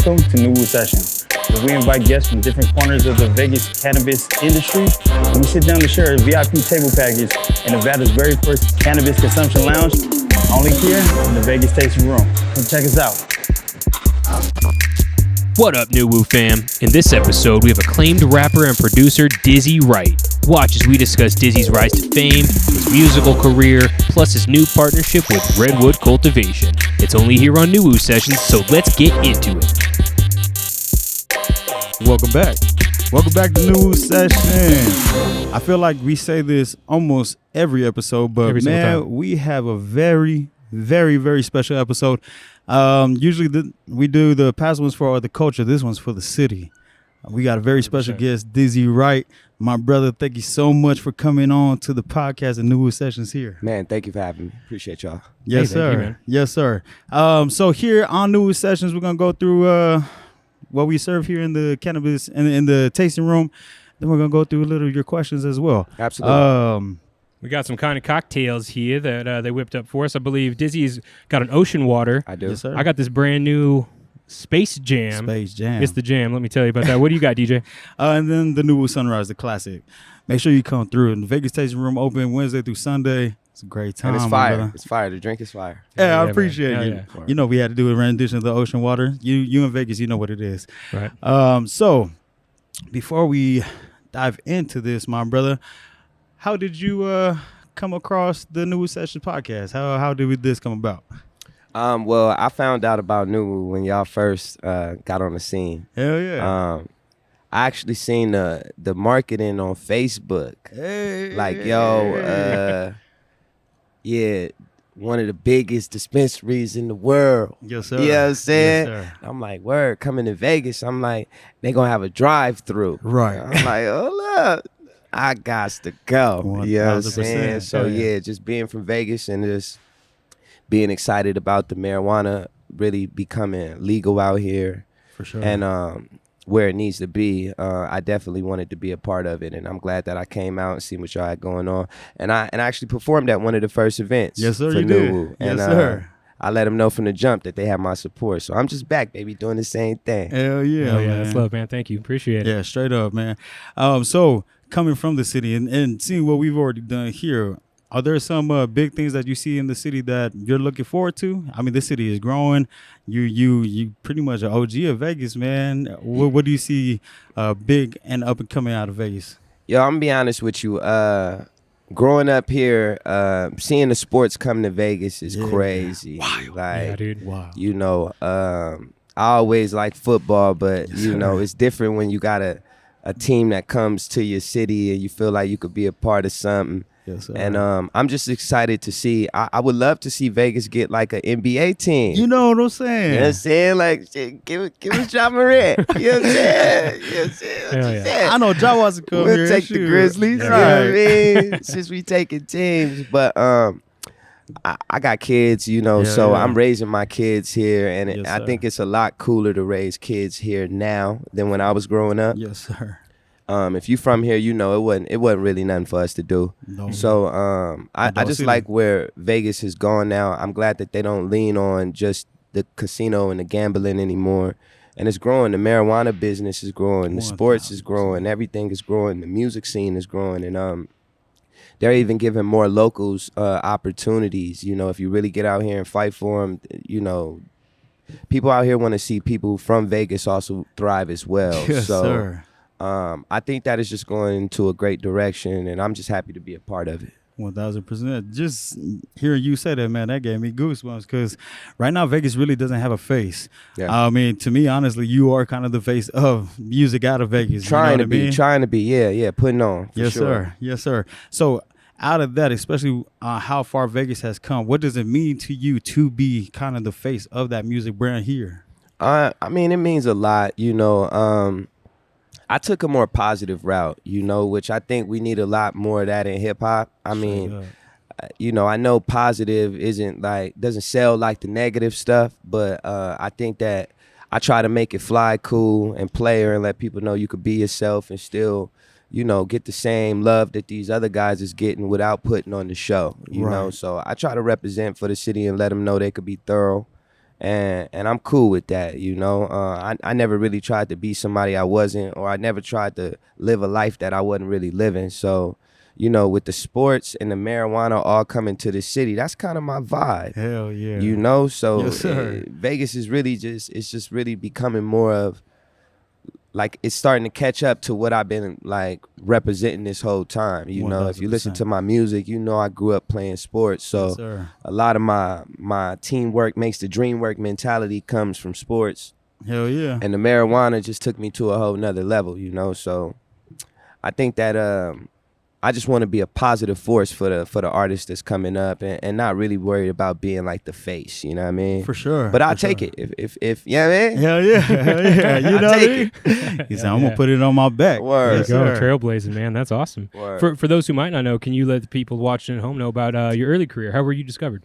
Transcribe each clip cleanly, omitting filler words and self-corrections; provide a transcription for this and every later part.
Welcome to NuWu Sessions, where we invite guests from different corners of the Vegas cannabis industry. And we sit down to share a VIP table package in Nevada's very first cannabis consumption lounge, only here in the Vegas Tasting Room. Come check us out. What up, NuWu fam? In this episode, we have acclaimed rapper and producer Dizzy Wright. Watch as we discuss Dizzy's rise to fame, his musical career, plus his new partnership with Redwood Cultivation. It's only here on NuWu Sessions, so let's get into it. Welcome back. Welcome back to NuWu Sessions. I feel like we say this almost every episode, but we have a very, very, very special episode. Usually we do the past ones for the culture. This one's for the city. We got a very special guest, Dizzy Wright. My brother, thank you so much for coming on to the podcast and NuWu Sessions here. Man, thank you for having me. Appreciate y'all. Yes, sir. Yes, sir. So here on NuWu Sessions, we're going to go through what we serve here in the cannabis in the tasting room. Then we're going to go through a little of your questions as well. Absolutely. We got some kind of cocktails here that they whipped up for us. I believe Dizzy's got an ocean water. I do. Yes, sir. I got this brand new Space Jam. Space Jam. It's the jam. Let me tell you about that. What do you got, DJ? And then the NuWu Sunrise, the classic. Make sure you come through. And the Vegas Tasting Room open Wednesday through Sunday. It's a great time. And it's fire. It's fire. The drink is fire. Yeah, I appreciate you. Yeah. You know, we had to do a rendition of the ocean water. You in Vegas, you know what it is. Right. So before we dive into this, my brother, how did you come across the NuWu Sessions podcast? How did this come about? Well, I found out about NuWu when y'all first got on the scene. Hell yeah. I actually seen the marketing on Facebook. Hey. Like, one of the biggest dispensaries in the world. Yes, sir. You know what I'm saying? Yes, sir. I'm like, word, coming to Vegas. I'm like, they gonna have a drive-through. Right. I'm like, oh, look. I got to go. You know what I'm 1000%. saying? So, just being from Vegas and just being excited about the marijuana really becoming legal out here. For sure. And where it needs to be, I definitely wanted to be a part of it. And I'm glad that I came out and seen what y'all had going on. And I actually performed at one of the first events. Yes, sir, for you NuWu. did. And, yes, sir. I let them know from the jump that they have my support. So I'm just back, baby, doing the same thing. Hell yeah, Oh, yeah, man. that's love, man. Thank you. Appreciate it. Yeah, straight up, man. So coming from the city and seeing what we've already done here, are there some big things that you see in the city that you're looking forward to? I mean, this city is growing. You pretty much an OG of Vegas, man. What do you see big and up and coming out of Vegas? Yo, I'm gonna be honest with you. Growing up here, seeing the sports come to Vegas is crazy. Wild. Like, Yeah, dude. Wow. you know, I always like football, but Yes, you know, sir. it's different when you got a team that comes to your city and you feel like you could be a part of something. Yes, sir. And I'm just excited to see. I would love to see Vegas get like an NBA team. You know what I'm saying? You know what I'm saying? Like, shit, give us Ja Morant. You know what I'm saying? You know what I'm saying? What Hell you yeah. saying? I know Ja wants to come We'll here. take the shoot. Grizzlies. Yeah. You know what I mean? Since we taking teams. But I got kids, you know, Yeah, so yeah. I'm raising my kids here. And Yes, I sir. think it's a lot cooler to raise kids here now than when I was growing up. Yes, sir. If you from here, you know, it wasn't really nothing for us to do. No. So I Adult just city. like where Vegas has gone now. I'm glad that they don't lean on just the casino and the gambling anymore. And it's growing. The marijuana business is growing. The sports is growing. Everything is growing. The music scene is growing. And they're even giving more locals opportunities. You know, if you really get out here and fight for them, you know, people out here want to see people from Vegas also thrive as well. Yes, so, sir. I think that is just going into a great direction, and I'm just happy to be a part of it. 1000%. Just hearing you say that, man, that gave me goosebumps because right now Vegas really doesn't have a face. Yeah. I mean, to me, honestly, you are kind of the face of music out of Vegas. Trying to be, putting on. For Yes, sure. sir. Yes, sir. So out of that, especially how far Vegas has come, what does it mean to you to be kind of the face of that music brand here? I mean, it means a lot, you know. I took a more positive route, you know, which I think we need a lot more of that in hip hop. I mean, you know, I know positive doesn't sell like the negative stuff, but I think that I try to make it fly cool and player and let people know you could be yourself and still, you know, get the same love that these other guys is getting without putting on the show, you know. So I try to represent for the city and let them know they could be thorough and I'm cool with that, you know. I never really tried to be somebody I wasn't, or I never tried to live a life that I wasn't really living. So, you know, with the sports and the marijuana all coming to the city, that's kind of my vibe. Hell yeah. You know, so Yes, sir. Vegas is really just really becoming more of, like, it's starting to catch up to what I've been like representing this whole time. You know, if you listen 100%. to my music, you know I grew up playing sports. So Yes, sir. a lot of my teamwork makes the dream work mentality comes from sports. Hell yeah. And the marijuana just took me to a whole nother level, you know. So I think that I just want to be a positive force for the artist that's coming up, and not really worried about being like the face, you know what I mean? For sure. But I'll for take sure. it if you know what I mean? Hell yeah. Hell yeah. You I'll know what I take mean? He said, I'm going to put it on my back. Word. There Yes, you go, sir. trailblazing, man. That's awesome. Word. For those who might not know, can you let the people watching at home know about your early career? How were you discovered?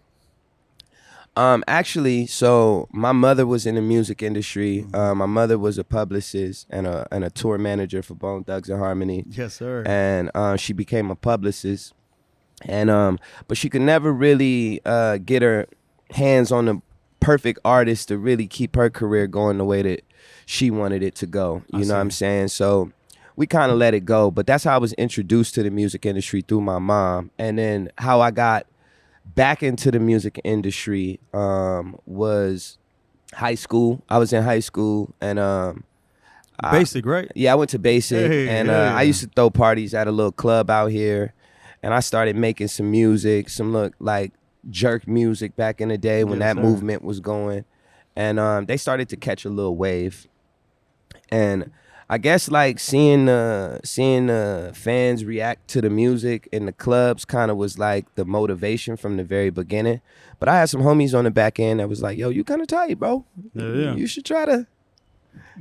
Actually, so my mother was in the music industry. My mother was a publicist and a tour manager for Bone Thugs and Harmony. Yes, sir. And she became a publicist. And but she could never really get her hands on the perfect artist to really keep her career going the way that she wanted it to go. You know what I'm saying? So we kind of let it go. But that's how I was introduced to the music industry, through my mom. And then how I got back into the music industry was high school. I was in high school, and Basic, right? yeah, I went to Basic, Hey, and yeah. I used to throw parties at a little club out here, and I started making some music, some like jerk music back in the day when Yes, that sir. movement was going, and they started to catch a little wave, and I guess like seeing fans react to the music in the clubs kind of was like the motivation from the very beginning. But I had some homies on the back end that was like, "Yo, you kind of tight, bro. Yeah. You should try to."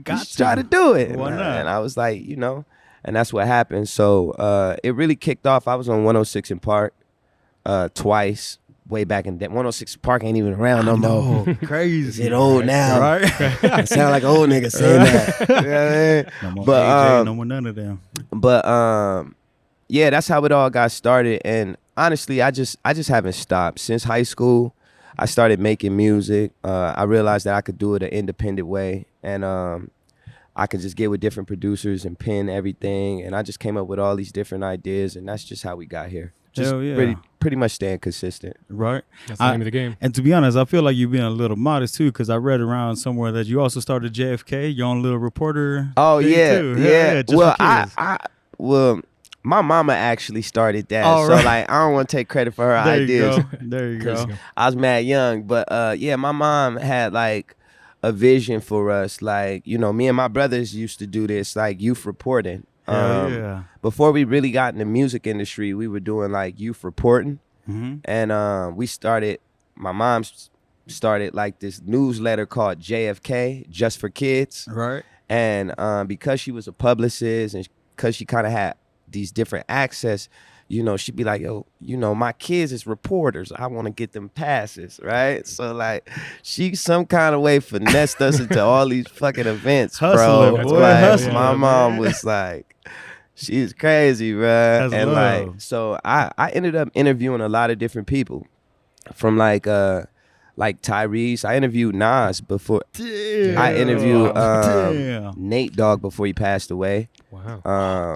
Got Try to do it. Why not? And I was like, you know, and that's what happened. So it really kicked off. I was on 106 in Park twice, way back in the day. 106 Park ain't even around no more. Oh, crazy. It's old now. Right? I sound like an old nigga saying that. You know what I mean? No more But, AJ, no more none of them. But yeah, that's how it all got started. And honestly, I just haven't stopped. Since high school, I started making music. I realized that I could do it an independent way, and I could just get with different producers and pen everything. And I just came up with all these different ideas, and that's just how we got here. Just Hell yeah. pretty much staying consistent. Right? That's the name of the game. And to be honest, I feel like you're being a little modest too, because I read around somewhere that you also started JFK, your own little reporter. Oh thing, yeah, too. Hell yeah. just Well, for kids. my mama actually started that, Oh, so right. like I don't want to take credit for her There ideas. you go. There you go. I was mad young, but yeah, my mom had like a vision for us. Like, you know, me and my brothers used to do this, like youth reporting. Hell yeah. Before we really got in the music industry, we were doing like youth reporting, Mm-hmm. and my mom started like this newsletter called JFK, Just for Kids. Right. And because she was a publicist and because she kind of had these different access, you know, she'd be like, yo, you know, my kids is reporters. I want to get them passes, right? So, like, she some kind of way finessed us into all these fucking events, Hustler, bro. boy, Like, hustler, my mom man. was like, she's crazy, bro. That's And, love. like, so I ended up interviewing a lot of different people from, like Tyrese. I interviewed Nas before. Damn. I interviewed Damn. Nate Dogg before he passed away. Wow.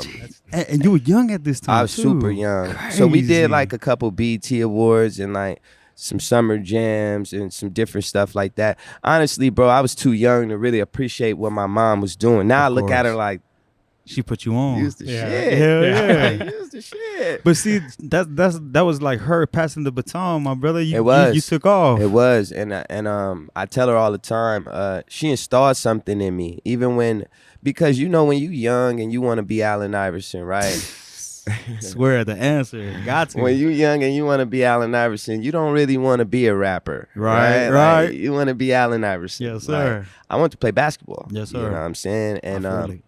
And you were young at this time. I was too. super young. So we Crazy. did like a couple BET awards and like some summer jams and some different stuff like that. Honestly, bro, I was too young to really appreciate what my mom was doing. Now I look at her course. like, She put you on. use the Yeah. shit. Hell yeah. Use the shit. But see, that was like her passing the baton, my brother. It was. You took off. It was, and I tell her all the time. She installed something in me, even because you know when you young and you want to be Allen Iverson, right? Swear the answer. Got to. When you young and you want to be Allen Iverson, you don't really want to be a rapper, Right, Like, right. you want to be Allen Iverson. Yes, sir. Like, I want to play basketball. Yes, You sir. know what I'm saying? I And feel it.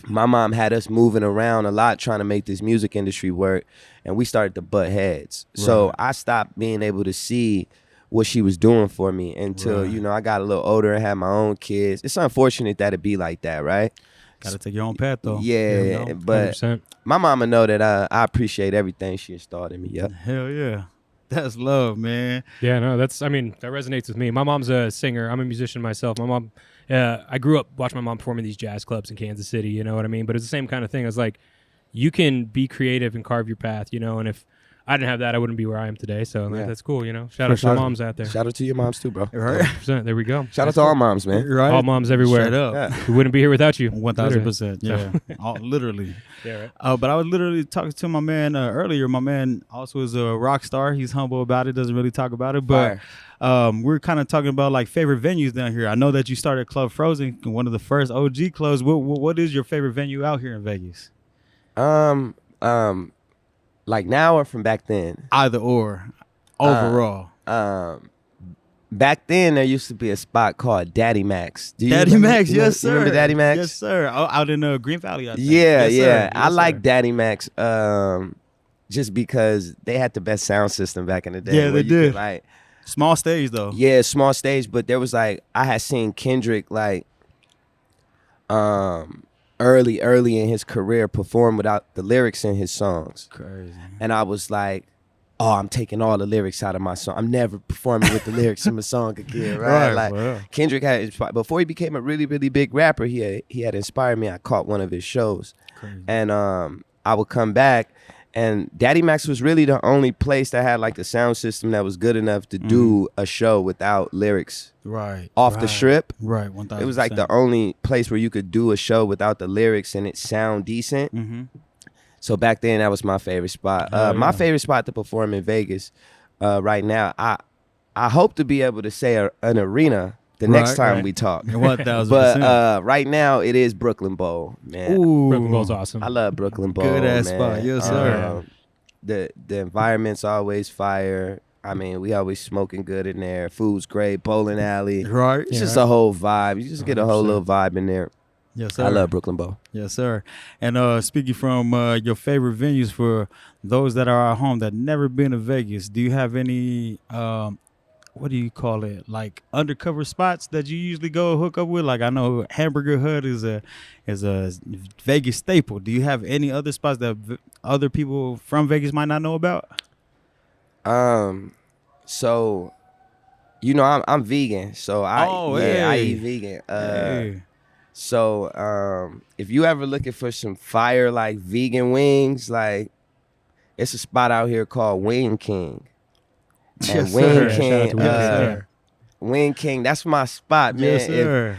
my mom had us moving around a lot trying to make this music industry work, and we started to butt heads. So Right. I stopped being able to see what she was doing for me until, Right. you know, I got a little older and had my own kids. It's unfortunate that it be like that, right? Gotta take your own path though. Yeah, You know? but 100%. my mama know that I appreciate everything she installed in me. Yep. Hell yeah. That's love, man. Yeah, no, that resonates with me. My mom's a singer. I'm a musician myself. My mom, I grew up watching my mom perform in these jazz clubs in Kansas City, you know what I mean? But it's the same kind of thing. It's like, you can be creative and carve your path, you know, and if I didn't have that, I wouldn't be where I am today. So like, that's cool, you know. Shout out to moms out there. Shout out to your moms too, bro. Right. 100%. There we go. Shout out to all moms, man. Right. All moms everywhere. Straight up. Yeah. We wouldn't be here without you. 1000%. Yeah. Literally. Yeah, right. But I was literally talking to my man earlier. My man also is a rock star. He's humble about it. Doesn't really talk about it. But we're kind of talking about like favorite venues down here. I know that you started Club Frozen, one of the first OG clubs. What is your favorite venue out here in Vegas? Like now or from back then? Either or. Overall. Back then there used to be a spot called Daddy Max. Daddy Max, yes sir. Remember Daddy Max? Yes sir. Out in Green Valley, I think. Yeah, yes, yeah. Sir. Yes, I like sir. Daddy Max just because they had the best sound system back in the day. Yeah, where they you did. could, like, Small stage though. yeah, small stage, but there was like I had seen Kendrick like early in his career perform without the lyrics in his songs. Crazy. And I was like, oh, I'm taking all the lyrics out of my song. I'm never performing with the lyrics in my song again, right? Like wow. Kendrick had inspired, before he became a really, really big rapper, he had inspired me. I caught one of his shows. Crazy. And I would come back, and Daddy Max was really the only place that had like a sound system that was good enough to do a show without lyrics. Right. Off the strip. Right. 1000%. It was like the only place where you could do a show without the lyrics and it sound decent. Mm-hmm. So back then, that was my favorite spot. My favorite spot to perform in Vegas right now, I hope to be able to say an arena the next time we talk. 1000%. But right now, it is Brooklyn Bowl, man. Ooh. Brooklyn Bowl's awesome. I love Brooklyn Bowl, Good ass man. spot. Yes, sir. The environment's always fire. I mean, we always smoking good in there. Food's great. Bowling alley. Right. It's just a whole vibe. You just get a whole little vibe in there. Yes, sir. I love Brooklyn Bowl. Yes, sir. And speaking from your favorite venues for those that are at home that never been to Vegas, do you have any what do you call it, like undercover spots that you usually go hook up with? Like I know Hamburger Hut is a Vegas staple. Do you have any other spots that other people from Vegas might not know about? So, you know, I'm vegan, so I eat vegan. Hey. So, if you ever looking for some fire like vegan wings, like it's a spot out here called Wing King. And Yes, Wing sir. King, Shout out to Wing King, that's my spot, man. Yes, sir.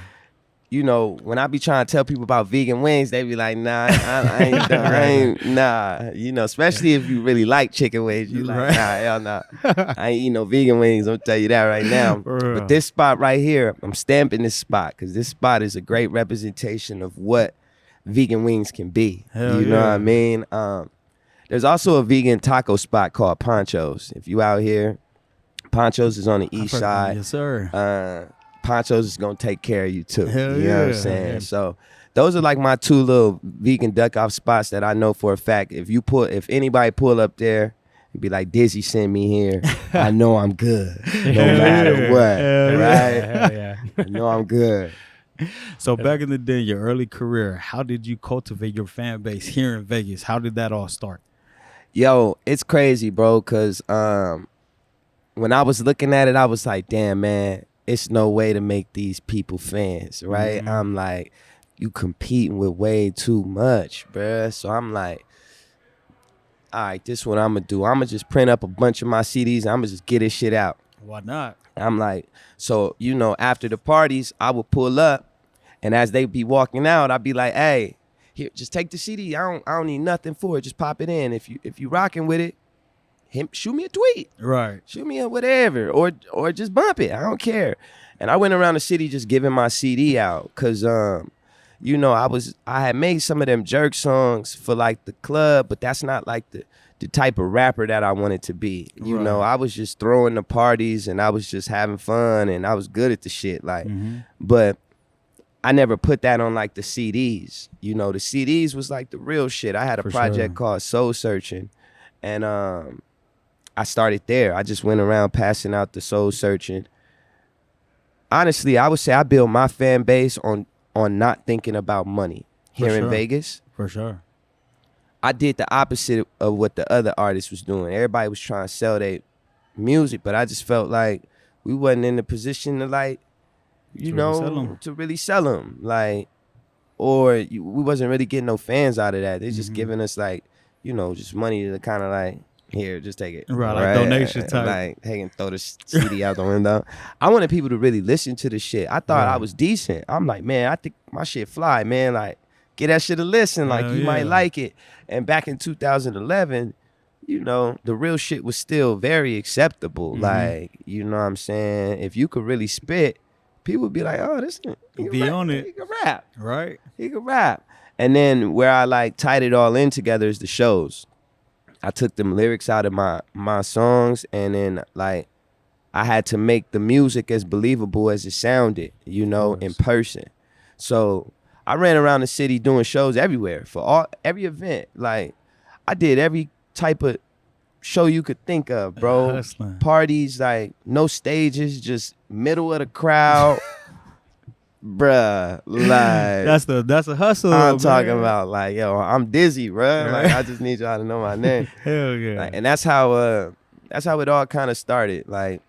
You know, when I be trying to tell people about vegan wings, they be like, nah, I ain't, nah. You know, especially if you really like chicken wings, you like, Right. nah, hell nah. I ain't eating no vegan wings, I'm tell you that right now. But this spot right here, I'm stamping this spot because this spot is a great representation of what vegan wings can be. Hell you know yeah. what I mean? There's also a vegan taco spot called Ponchos. If you out here, Ponchos is on the east side. Yes, sir. Ponchos is gonna take care of you too. Hell you know what I'm yeah. saying? So those are like my two little vegan duck off spots that I know for a fact. If anybody pull up there and be like, Dizzy send me here, I know I'm good. No matter what. Hell Right? Hell yeah. I know I'm good. So back in the day, your early career, how did you cultivate your fan base here in Vegas? How did that all start? Yo, it's crazy, bro, because when I was looking at it, I was like, damn, man, it's no way to make these people fans, right? Mm-hmm. I'm like, you competing with way too much, bruh. So I'm like, all right, this is what I'm going to do. I'm going to just print up a bunch of my CDs. I'm going to just get this shit out. Why not? I'm like, so, you know, after the parties, I would pull up, and as they be walking out, I'd be like, hey, here, just take the CD. I don't need nothing for it. Just pop it in. If you rocking with it, shoot me a tweet. Right. Shoot me a whatever, or just bump it. I don't care. And I went around the city just giving my CD out, cause you know, I had made some of them jerk songs for like the club, but that's not like the type of rapper that I wanted to be. You Right. know, I was just throwing the parties and I was just having fun and I was good at the shit. Like, but I never put that on like the CDs. You know, the CDs was like the real shit. I had a For project sure. called Soul Searching, and I started there. I just went around passing out the Soul Searching. Honestly, I would say I built my fan base on not thinking about money here in sure. Vegas. For sure. I did the opposite of what the other artists was doing. Everybody was trying to sell music, but I just felt like we wasn't in the position to like, you know, to really sell them, like, or we wasn't really getting no fans out of that. They just giving us like, you know, just money to kind of like, here, just take it. Right, like donation type. Like, hey, and throw the CD out the window. I wanted people to really listen to the shit. I thought I was decent. I'm like, man, I think my shit fly, man. Like, get that shit a listen. Like, you might like it. And back in 2011, you know, the real shit was still very acceptable. Like, you know what I'm saying? If you could really spit, people would be like, oh, this he be rap, on it. He can rap. Right. He can rap. And then where I like tied it all in together is the shows. I took them lyrics out of my songs, and then like I had to make the music as believable as it sounded, you know, in person. So I ran around the city doing shows everywhere for every event. Like I did every type of show you could think of, bro. Hustling. Parties, like no stages, just middle of the crowd. Bruh, like that's a hustle. I'm man. talking about like, yo, I'm Dizzy, bruh. Like I just need y'all to know my name. Hell yeah. Like, and that's how it all kind of started. Like,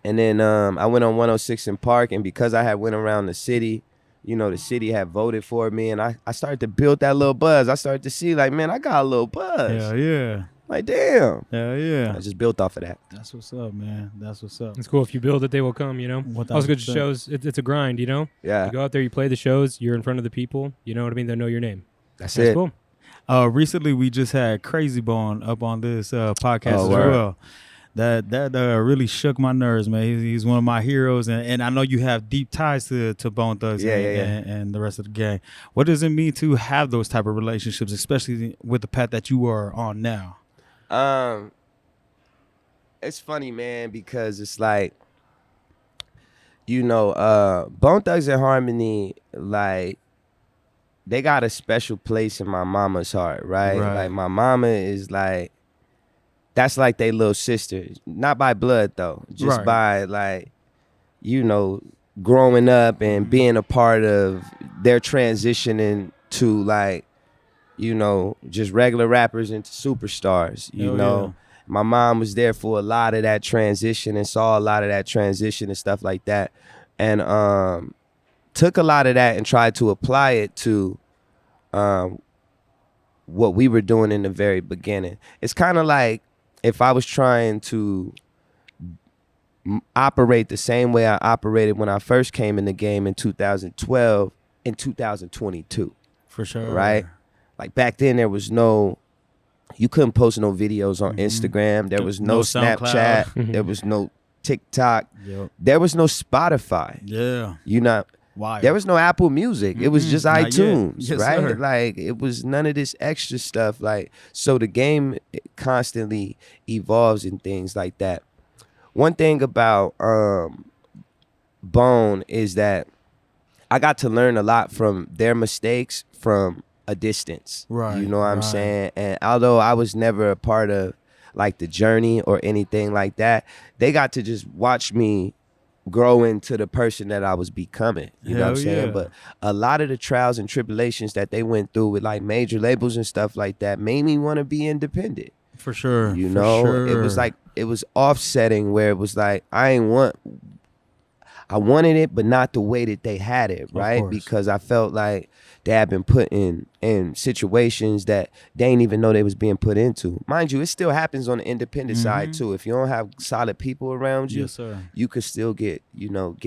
and then I went on 106 in Park, and because I had went around the city, you know, the city had voted for me, and I started to build that little buzz. I started to see like, man, I got a little buzz. Hell yeah. Like, damn. Hell yeah. I just built off of that. That's what's up, man. That's what's up. It's cool. If you build it, they will come, you know? 1000%. Also good shows. It's a grind, you know? Yeah. You go out there, you play the shows, you're in front of the people, you know what I mean? They know your name. That's it. Cool. Recently we just had Crazy Bone up on this podcast as word. well. That really shook my nerves, man. He's one of my heroes, and I know you have deep ties to Bone Thugs and the rest of the gang. What does it mean to have those type of relationships, especially with the path that you are on now? It's funny, man, because it's like, you know, Bone Thugs and Harmony, like, they got a special place in my mama's heart, right? Like, my mama is like, that's like they little sister. Not by blood, though. Just by, like, you know, growing up and being a part of their transitioning to, like, you know, just regular rappers into superstars, you know. Yeah. My mom was there for a lot of that transition and saw a lot of that transition and stuff like that. And took a lot of that and tried to apply it to what we were doing in the very beginning. It's kind of like if I was trying to operate the same way I operated when I first came in the game in 2012 in 2022. For sure. Right? Like back then there was no, you couldn't post no videos on Instagram. There was no Snapchat. There was no TikTok. Yep. There was no Spotify. Yeah. You know, Wild. There was no Apple Music. It was just iTunes, yes, right? Sir. Like it was none of this extra stuff. Like, so the game constantly evolves and things like that. One thing about Bone is that I got to learn a lot from their mistakes from a distance. Right. You know what I'm saying? And although I was never a part of like the journey or anything like that, they got to just watch me grow into the person that I was becoming. You know what I'm saying? But a lot of the trials and tribulations that they went through with like major labels and stuff like that made me want to be independent. For sure. You know, it was like, it was offsetting where it was like, I wanted it, but not the way that they had it, right? Because I felt like they had been put in situations that they didn't even know they was being put into. Mind you, it still happens on the independent side too. If you don't have solid people around you, you could still get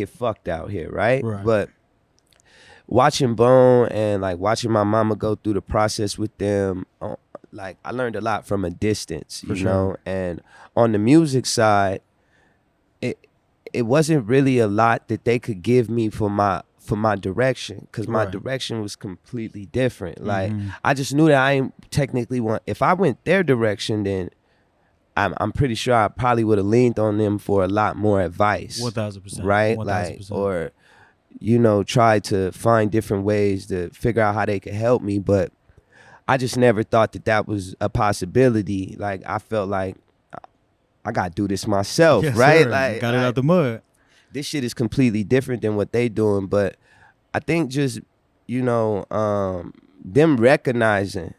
fucked out here, right? But watching Bone and like watching my mama go through the process with them, like I learned a lot from a distance, you know? And on the music side, it wasn't really a lot that they could give me for my direction, because my direction was completely different. Like I just knew that I ain't technically if I went their direction, then I'm pretty sure I probably would have leaned on them for a lot more advice. 1000%. Right? 1000%. Like, or, you know, try to find different ways to figure out how they could help me. But I just never thought that was a possibility. Like I felt like I gotta do this myself, right? Sir. Like got it out the mud. This shit is completely different than what they doing. But I think just, you know, them recognizing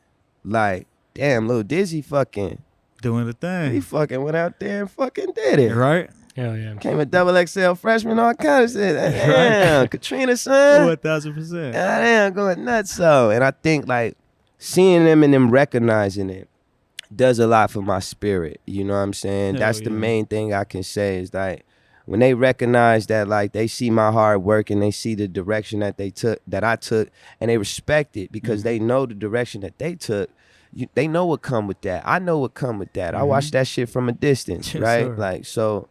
like, damn, Lil Dizzy fucking Doing the He thing. fucking went out there and fucking did it. Right? Hell yeah. Came a double XL freshman, all kind of shit. Damn, Katrina, son. 1,000%. Damn, going nuts. So, and I think like seeing them and them recognizing it does a lot for my spirit. You know what I'm saying? Hell That's the yeah. main thing I can say is like when they recognize that, like they see my hard work and they see the direction that I took, and they respect it because they know the direction that they took. They know what come with that. I know what come with that. I watch that shit from a distance, Yes, right? sir. Like so.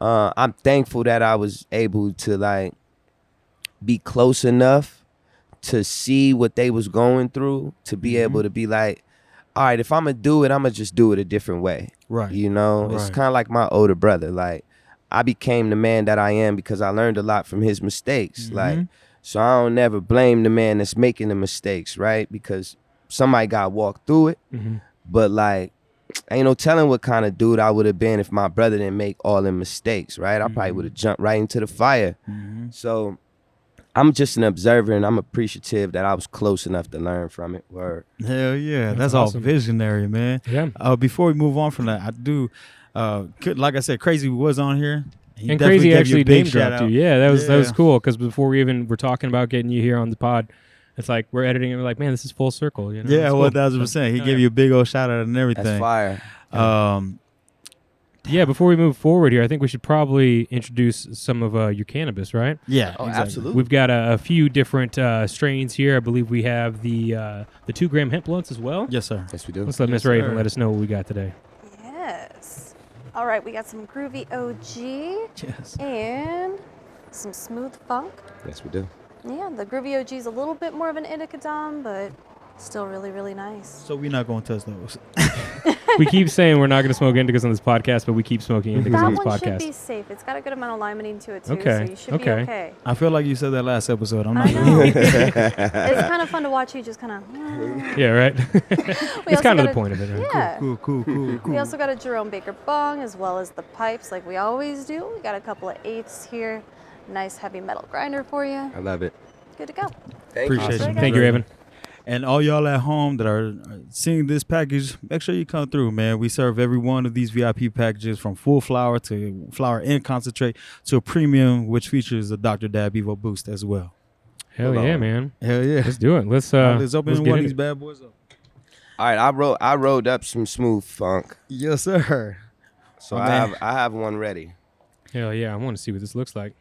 I'm thankful that I was able to like be close enough to see what they was going through, to be able to be like, all right, if I'm gonna do it, I'm gonna just do it a different way. Right. You know, it's Right. kind of like my older brother. Like I became the man that I am because I learned a lot from his mistakes. Like, so I don't never blame the man that's making the mistakes, right? Because somebody got walked through it, but like, ain't no telling what kind of dude I would have been if my brother didn't make all them mistakes, right? I probably would have jumped right into the fire. So I'm just an observer, and I'm appreciative that I was close enough to learn from it. Word. Hell yeah. That's awesome. all visionary, man. Yeah. Before we move on from that, I do, like I said, Crazy was on here. He And definitely Crazy gave you a actually big name shout dropped you. out. Yeah, that was Yeah. cool because before we even were talking about getting you here on the pod, it's like we're editing and we're like, man, this is full circle. You know? Yeah, It's cool. 1,000%. He So, gave you a big old shout out and everything. That's fire. Yeah, before we move forward here, I think we should probably introduce some of your cannabis, right? Yeah, Oh, exactly. absolutely. We've got a few different strains here. I believe we have the 2 gram hemp blunts as well. Yes, sir. Yes, we do. Let's let Miss Yes, Raven sir. let us know what we got today. Yes. All right, we got some Groovy OG Yes. and some Smooth Funk. Yes, we do. Yeah, the Groovy OG is a little bit more of an indica dom, but still really, really nice. So we're not going to touch those. We keep saying we're not going to smoke indicas on this podcast, but we keep smoking indicas on That this one should podcast. be safe. It's got a good amount of limonene to it too, Okay, so you should okay. be okay. I feel like you said that last episode. I'm I not know. going to. It's kind of fun to watch you just kind of. Yeah, right? It's kind of the got point of it, right? Yeah. Cool. We also got a Jerome Baker bong as well as the pipes like we always do. We got a couple of 8s here. Nice heavy metal grinder for you. I love it. Good to go. Thank Appreciate Awesome. you. Thank you, Raven. And all y'all at home that are seeing this package, make sure you come through, man. We serve every one of these VIP packages from full flower to flower in concentrate to a premium, which features a Dr. Dab Evo Boost as well. Hell yeah, man. Hell yeah. Let's do it. Let's Let's open let's one get of in these it. bad boys up. All right, I rolled up some Smooth Funk, Yes, sir. so My I man. have one ready. Hell yeah, I want to see what this looks like.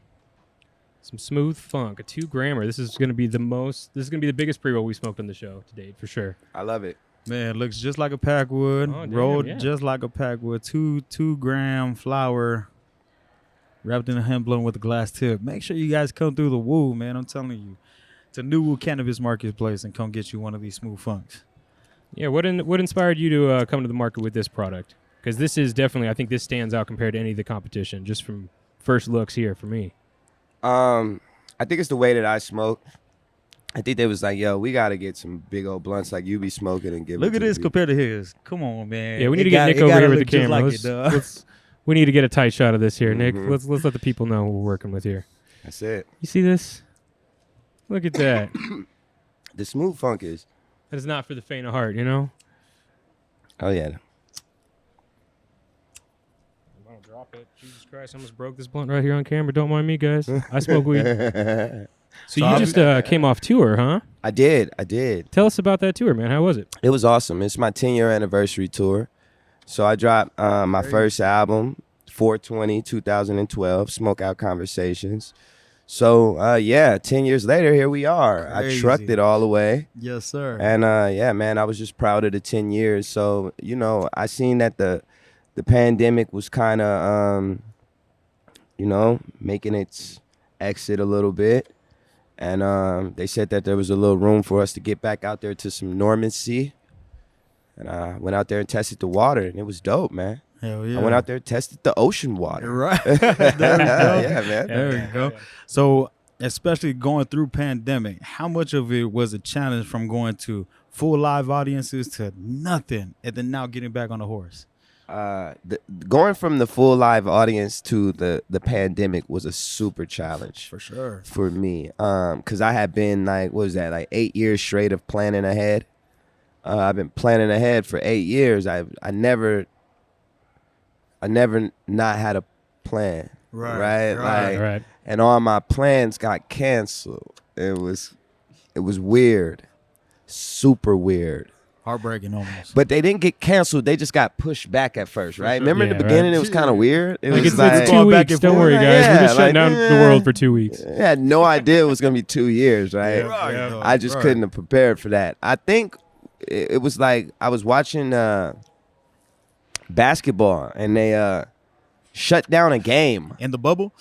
Some Smooth Funk, a 2 grammer. This is going to be the biggest pre-roll we smoked on the show to date, for sure. I love it. Man, it looks just like a packwood. Oh, damn, rolled yeah. just like a packwood. 2 gram flour wrapped in a hemp blunt with a glass tip. Make sure you guys come through the Woo, man. I'm telling you. It's a NuWu Cannabis Marketplace and come get you one of these Smooth Funks. Yeah, what inspired you to come to the market with this product? Because this is definitely, I think this stands out compared to any of the competition, just from first looks here for me. I think it's the way that I smoke. I think they was like, yo, we got to get some big old blunts like you be smoking and give Look it at to this the compared to his. Come on, man. Yeah, we need It to get got- Nick it over gotta here with the look just camera. like it, dog. We need to get a tight shot of this here, Nick. Mhm. Let's let the people know what we're working with here. That's it. You see this? Look at that. The Smooth Funk is, That is not for the faint of heart, you know? oh yeah. I'm gonna drop it. Jesus Christ, I almost broke this blunt right here on camera. Don't mind me, guys. I smoke weed. So you just came off tour, huh? I did. Tell us about that tour, man. How was it? It was awesome. It's my 10-year anniversary tour. So I dropped my first album, 4/20/2012, Smoke Out Conversations. So 10 years later, here we are. Crazy. I trucked it all the way. Yes, sir. And yeah, man, I was just proud of the 10 years. So, you know, I seen that the pandemic was kind of, making its exit a little bit. And they said that there was a little room for us to get back out there to some normalcy. And I went out there and tested the water, and it was dope, man. Hell yeah. I went out there and tested the ocean water. Right. There we go. Yeah, man. There we go. So, especially going through pandemic, how much of it was a challenge from going to full live audiences to nothing and then now getting back on the horse? Going from the full live audience to the pandemic was a super challenge For sure. for me. Because I had been like 8 years straight of planning ahead. I've been planning ahead for 8 years. I never I never not had a plan. Right. Right. And all my plans got canceled. It was weird. Super weird. Heartbreaking almost. But they didn't get canceled. They just got pushed back at first, right? sure. Remember in Yeah, the beginning, right. it was kind of weird. It Like was it's like 2 going back weeks. and Don't forth. worry, guys. Yeah, We're just shutting like, down the world for 2 weeks. I had no idea it was going to be 2 years, right? Yeah. I just couldn't have prepared for that. I think it was like I was watching basketball and they shut down a game. In the bubble?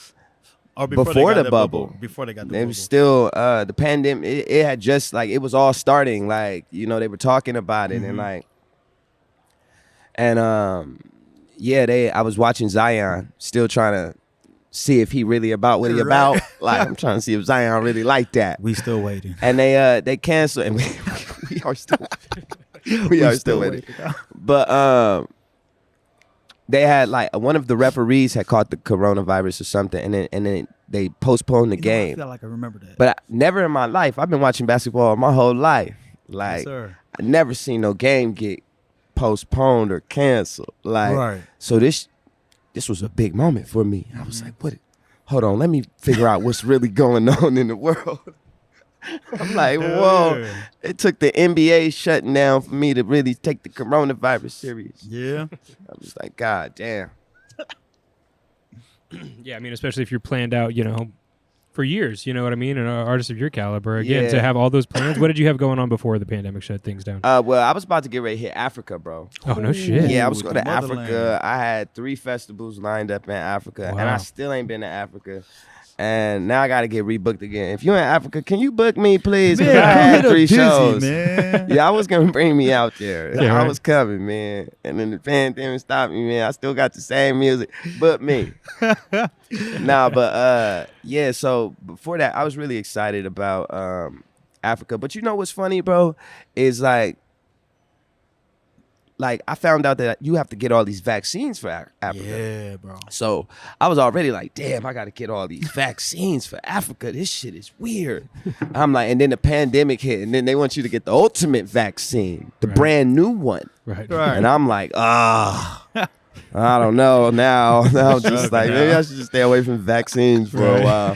Or Before they got the that bubble. Before they got the It bubble. was still the pandemic. It had just like it was all starting. Like they were talking about it I was watching Zion, still trying to see if he really about what he about. Like I'm trying to see if Zion really like that. We still waiting. And they canceled, and we are still still waiting. But they had like one of the referees had caught the coronavirus or something, and then they postponed the game. I feel like I remember that. But never in my life, I've been watching basketball my whole life. Like Yes, sir. I never seen no game get postponed or canceled. Like Right. so this was a big moment for me. I was like, what? Hold on, let me figure out what's really going on in the world. I'm like, whoa. Yeah. It took the NBA shutting down for me to really take the coronavirus serious. Yeah. I was like, God damn. Yeah, I mean, especially if you're planned out, for years, you know what I mean? An artist of your caliber, again, Yeah. to have all those plans. What did you have going on before the pandemic shut things down? Well, I was about to get ready to hit Africa, bro. Oh, no shit. Yeah, I was Ooh, going the to Africa. motherland. I had 3 festivals lined up in Africa, and Wow. I still ain't been to Africa. And now I got to get rebooked again. If you're in Africa, can you book me, please? 'Cause I had 3 shows. man. Yeah, I was going to bring me out there. Yeah, I right. was coming, man. And then the pandemic stopped me, man. I still got the same music, but me. Yeah, so before that, I was really excited about Africa. But you know what's funny, bro? Is like I found out that you have to get all these vaccines for Africa. Yeah, bro. So I was already like, damn, I got to get all these vaccines for Africa. This shit is weird. I'm like, and then the pandemic hit, and then they want you to get the ultimate vaccine, the brand new one. Right. And I'm like, I don't know now. Now I'm just like, maybe I should just stay away from vaccines for a while.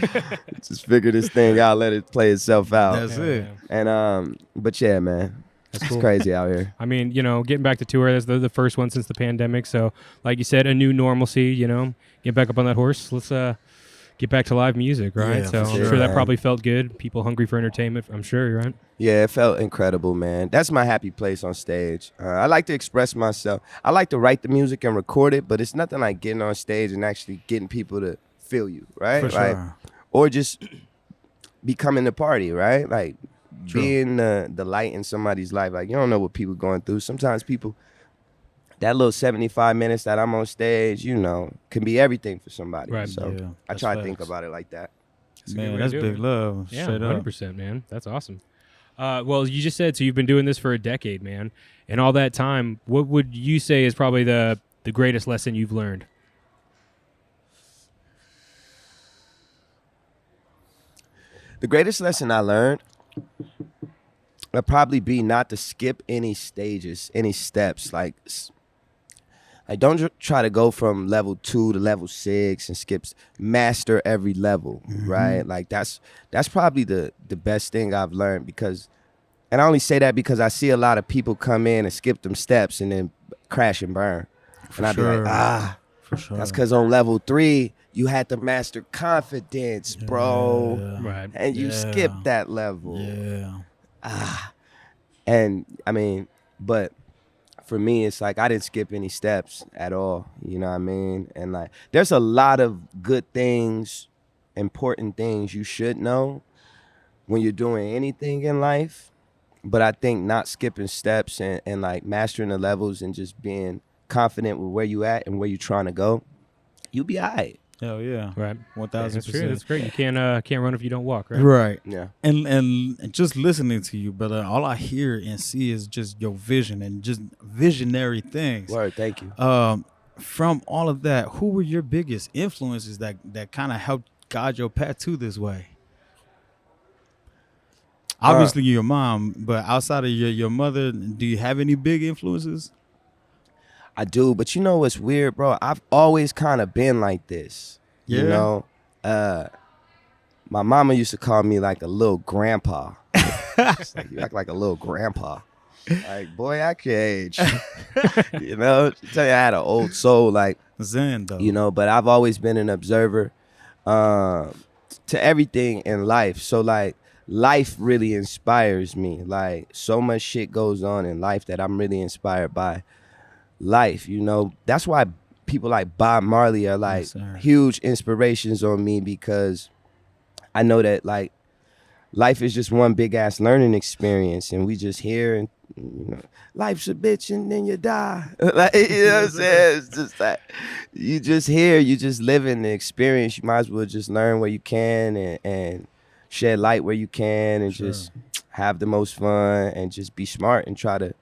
Just figure this thing out, let it play itself out. That's it. And but yeah, man. It's crazy out here. I mean, getting back to tour, that's the first one since the pandemic. So, like you said, a new normalcy, get back up on that horse. Let's get back to live music, right? Yeah, so for I'm sure, sure that man. probably felt good. People hungry for entertainment, I'm sure, right? Yeah, it felt incredible, man. That's my happy place on stage. I like to express myself. I like to write the music and record it, but it's nothing like getting on stage and actually getting people to feel you, right? For Like, sure. or just becoming the party, right? Like True. being the light in somebody's life. Like you don't know what people going through. Sometimes people, that little 75 minutes that I'm on stage, can be everything for somebody. Right. So Yeah, I that's try to think facts. about it like that. a good Man, way to that's do big it. love. Yeah, Straight up. 100%, man. That's awesome. Well, you just said, so you've been doing this for a decade, man. And all that time, what would you say is probably the greatest lesson you've learned? The greatest lesson I learned would probably be not to skip any stages, any steps. Like don't try to go from level 2 to level 6 and master every level, right? Like that's probably the best thing I've learned and I only say that because I see a lot of people come in and skip them steps and then crash and burn. And I'd be like, For sure. that's because on level 3, you had to master confidence, bro. Yeah. Right. And you skipped that level. Yeah. And I mean, but for me, it's like I didn't skip any steps at all. You know what I mean? And like, there's a lot of good things, important things you should know when you're doing anything in life. But I think not skipping steps and like mastering the levels and just being confident with where you at and where you're trying to go, you'll be all right. Hell yeah. Right. 1000%. That's true. That's great. You can't run if you don't walk, right? Right. Yeah. And just listening to you, brother, all I hear and see is just your vision and just visionary things. Word, thank you. From all of that, who were your biggest influences that kind of helped guide your path to this way? Obviously, your mom, but outside of your mother, do you have any big influences? I do, but you know what's weird, bro? I've always kind of been like this. Yeah. You know? My mama used to call me like a little grandpa. It's like, you act like a little grandpa. Like, boy, act your age. You know? She tell you I had an old soul, like, Zen, though. you know, but I've always been an observer to everything in life. So, like, life really inspires me. Like, so much shit goes on in life that I'm really inspired by life, you know? That's why people like Bob Marley are like huge inspirations on me, because I know that like life is just one big ass learning experience, and we just here, and you know, life's a bitch and then you die. Like, you know what I'm saying? It's just like you just here, you just living the experience. You might as well just learn where you can and shed light where you can, and just have the most fun and just be smart and try to,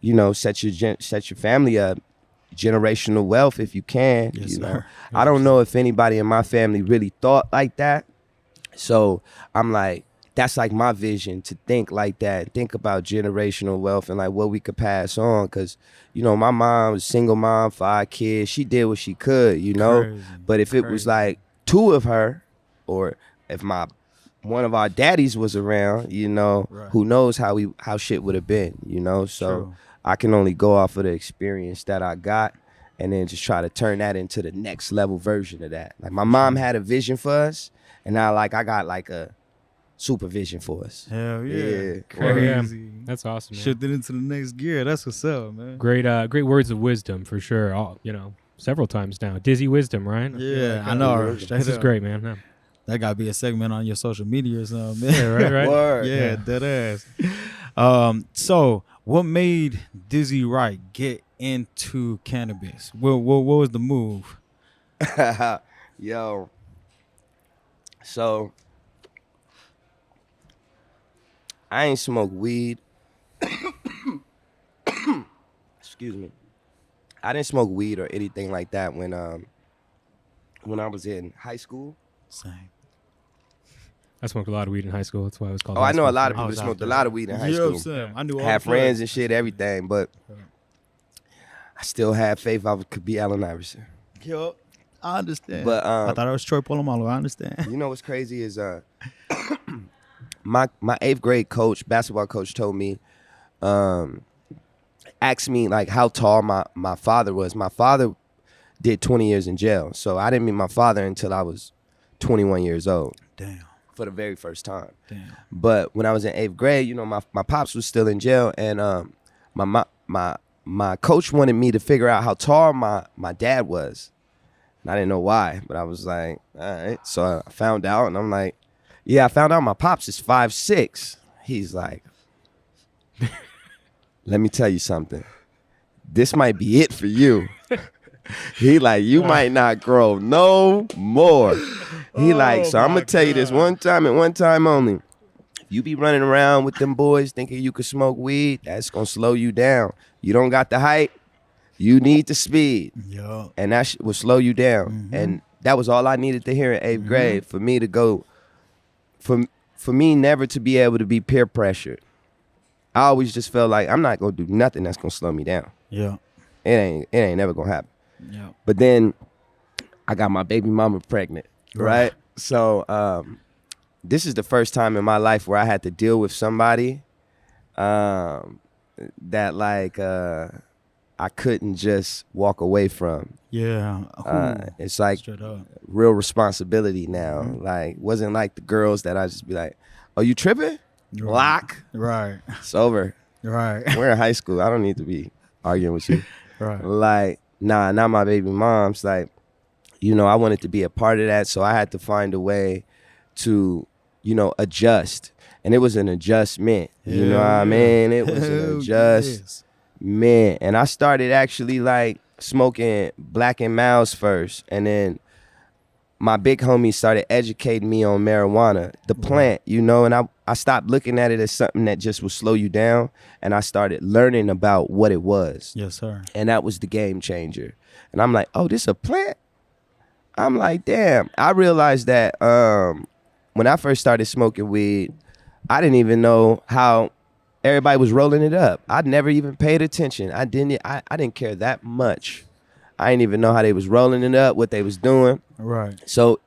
you know, set your family up. Generational wealth if you can. Yes, you know, sir. I don't know if anybody in my family really thought like that. So I'm like, that's like my vision, to think like that, think about generational wealth and like what we could pass on. Cause, you know, my mom was single mom, 5 kids. She did what she could, you know. Crazy. But if it was like 2 of her, or if one of our daddies was around, you know, who knows how shit would have been, you know. So I can only go off of the experience that I got, and then just try to turn that into the next level version of that. Like my mom had a vision for us, and now like I got like a supervision for us. Hell yeah. Crazy. Yeah. That's awesome, man. Shifted into the next gear. That's what's up, man. Great words of wisdom for sure. All, you know, several times now. Dizzy wisdom, right? Yeah, I know. This is great, man. Yeah. That gotta be a segment on your social media or something, man. Yeah, right. Word. Yeah, dead ass. So what made Dizzy Wright get into cannabis? What was the move? Yo. So I ain't smoked weed. Excuse me. I didn't smoke weed or anything like that when I was in high school. Same. I smoked a lot of weed in high school. That's why it was called. Oh, I know a lot of I people was that out smoked a there. lot of weed in high school. I knew all Had the friends players. and shit, everything, but I still had faith I could be Allen Iverson. Yo, I understand. But I thought it was Troy Polamalu. I understand. you know what's crazy is my 8th grade coach, basketball coach, told me, asked me like how tall my father was. My father did 20 years in jail, so I didn't meet my father until I was 21 years old. Damn. For the very first time. Damn. But when I was in 8th grade, you know, my pops was still in jail, and my coach wanted me to figure out how tall my dad was. And I didn't know why, but I was like, all right. So I found out, and I'm like, yeah, I found out my pops is 5'6". He's like, let me tell you something. This might be it for you. He like, you might not grow no more. He like, so I'm gonna tell you this one time and one time only. If you be running around with them boys thinking you could smoke weed, that's gonna slow you down. You don't got the height, you need the speed. Yo. And that will slow you down. Mm-hmm. And that was all I needed to hear in 8th grade for me to go, for me never to be able to be peer pressured. I always just felt like I'm not gonna do nothing that's gonna slow me down. Yeah. It ain't never gonna happen. Yeah. But then I got my baby mama pregnant, right? So this is the first time in my life where I had to deal with somebody that like I couldn't just walk away from. Yeah. It's like Straight up. real responsibility now. Like, wasn't like the girls that I just be like, oh, you tripping? Block. Right. It's over. Right. We're in high school. I don't need to be arguing with you. Right. Like, nah, not my baby mom's. Like, you know, I wanted to be a part of that, so I had to find a way to, you know, adjust. And it was an adjustment. You know what I mean? It was an adjustment. And I started actually like smoking Black and Miles first, and then my big homie started educating me on marijuana, the plant, you know, and I stopped looking at it as something that just would slow you down, and I started learning about what it was. Yes, sir. And that was the game changer. And I'm like, oh, this a plant? I'm like, damn. I realized that when I first started smoking weed, I didn't even know how everybody was rolling it up. I never even paid attention. I didn't care that much. I didn't even know how they was rolling it up, what they was doing. Right. So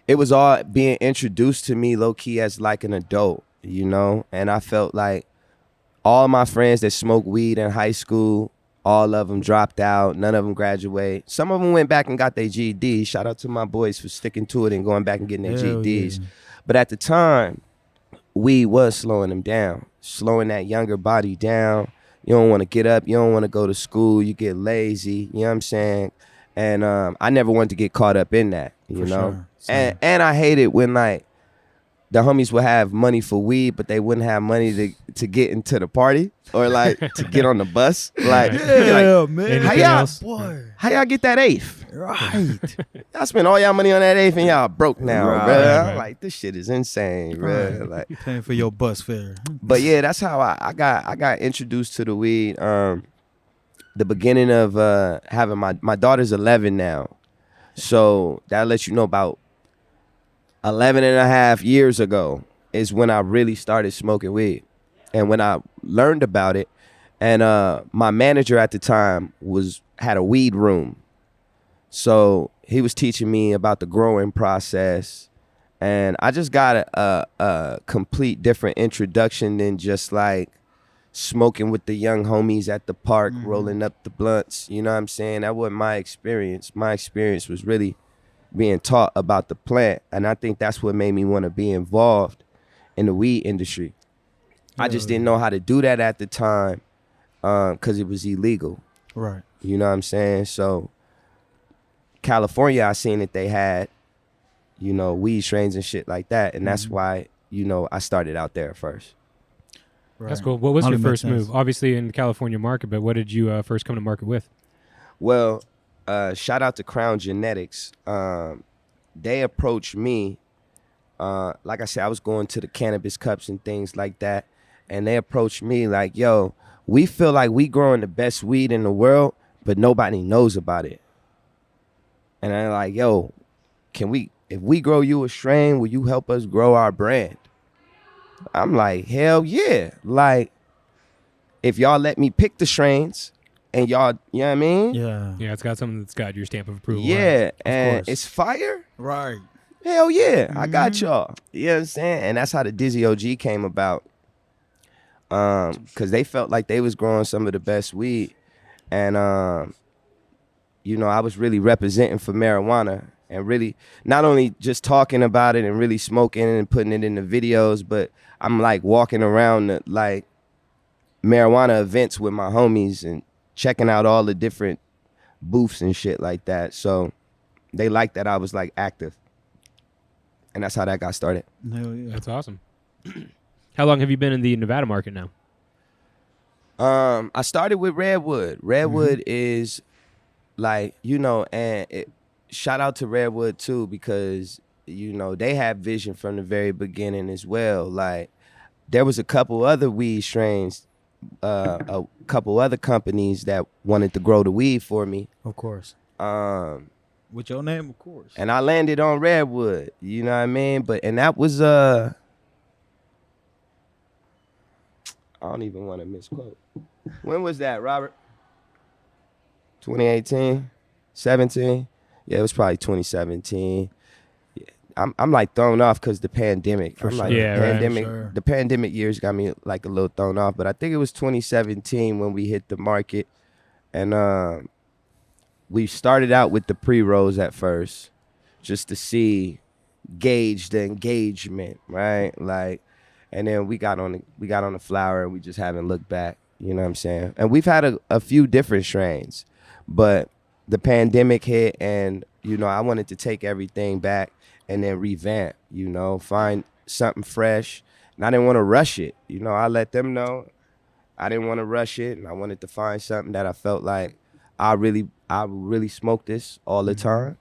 it was all being introduced to me low key as like an adult, you know? And I felt like all my friends that smoked weed in high school, all of them dropped out. None of them graduated. Some of them went back and got their GEDs. Shout out to my boys for sticking to it and going back and getting their GEDs. Yeah. But at the time, weed was slowing them down, slowing that younger body down. You don't want to get up. You don't want to go to school. You get lazy. You know what I'm saying? And I never wanted to get caught up in that, you know? Sure. And I hated when, like, the homies would have money for weed, but they wouldn't have money to get into the party or, like, to get on the bus. Like, yeah, man. How y'all get that eighth? Right. Y'all spend all y'all money on that eighth and y'all broke now, bro. I'm like, this shit is insane, bro. Like, you paying for your bus fare. But yeah, that's how I got introduced to the weed. The beginning of having my daughter's 11 now. So that lets you know about 11 and a half years ago is when I really started smoking weed. And when I learned about it, and my manager at the time had a weed room. So he was teaching me about the growing process. And I just got a complete different introduction than just like smoking with the young homies at the park, rolling up the blunts. You know what I'm saying? That wasn't my experience. My experience was really being taught about the plant. And I think that's what made me want to be involved in the weed industry. I just didn't know how to do that at the time because it was illegal. Right. You know what I'm saying? So California, I seen that they had, you know, weed strains and shit like that. And that's why, you know, I started out there first. Right. That's cool. What was your first move? Obviously in the California market, but what did you first come to market with? Well, shout out to Crown Genetics. They approached me. Like I said, I was going to the cannabis cups and things like that. And they approached me like, yo, we feel like we growing the best weed in the world, but nobody knows about it. And I'm like, yo, if we grow you a strain, will you help us grow our brand? I'm like, hell yeah. Like, if y'all let me pick the strains and y'all, you know what I mean? Yeah. Yeah, it's got something that's got your stamp of approval. Yeah, right? and it's fire. Right. Hell yeah, I got y'all. You know what I'm saying? And that's how the Dizzy OG came about. Because they felt like they was growing some of the best weed. And, you know, I was really representing for marijuana and really not only just talking about it and really smoking and putting it in the videos, but I'm like walking around the, like marijuana events with my homies and checking out all the different booths and shit like that. So they liked that I was like active. And that's how that got started. Hell yeah. That's awesome. How long have you been in the Nevada market now? I started with Redwood. Redwood is like, you know, and shout out to Redwood too, because, you know, they had vision from the very beginning as well. Like, there was a couple other weed strains, a couple other companies that wanted to grow the weed for me. Of course. With your name, of course. And I landed on Redwood, you know what I mean? And that was I don't even want to misquote. When was that, Robert? 2018? 17? Yeah, it was probably 2017. Yeah, I'm like thrown off because the pandemic. For I'm sure. like, Yeah, pandemic. Right. Sure. The pandemic years got me like a little thrown off, but I think it was 2017 when we hit the market, and we started out with the pre-rolls at first, just to gauge the engagement, right? Like, and then we got on the flower, and we just haven't looked back. You know what I'm saying? And we've had a few different strains, but the pandemic hit, and, you know, I wanted to take everything back and then revamp, you know, find something fresh. And I didn't want to rush it. You know, I let them know I didn't want to rush it, and I wanted to find something that I felt like I really smoke this all the time.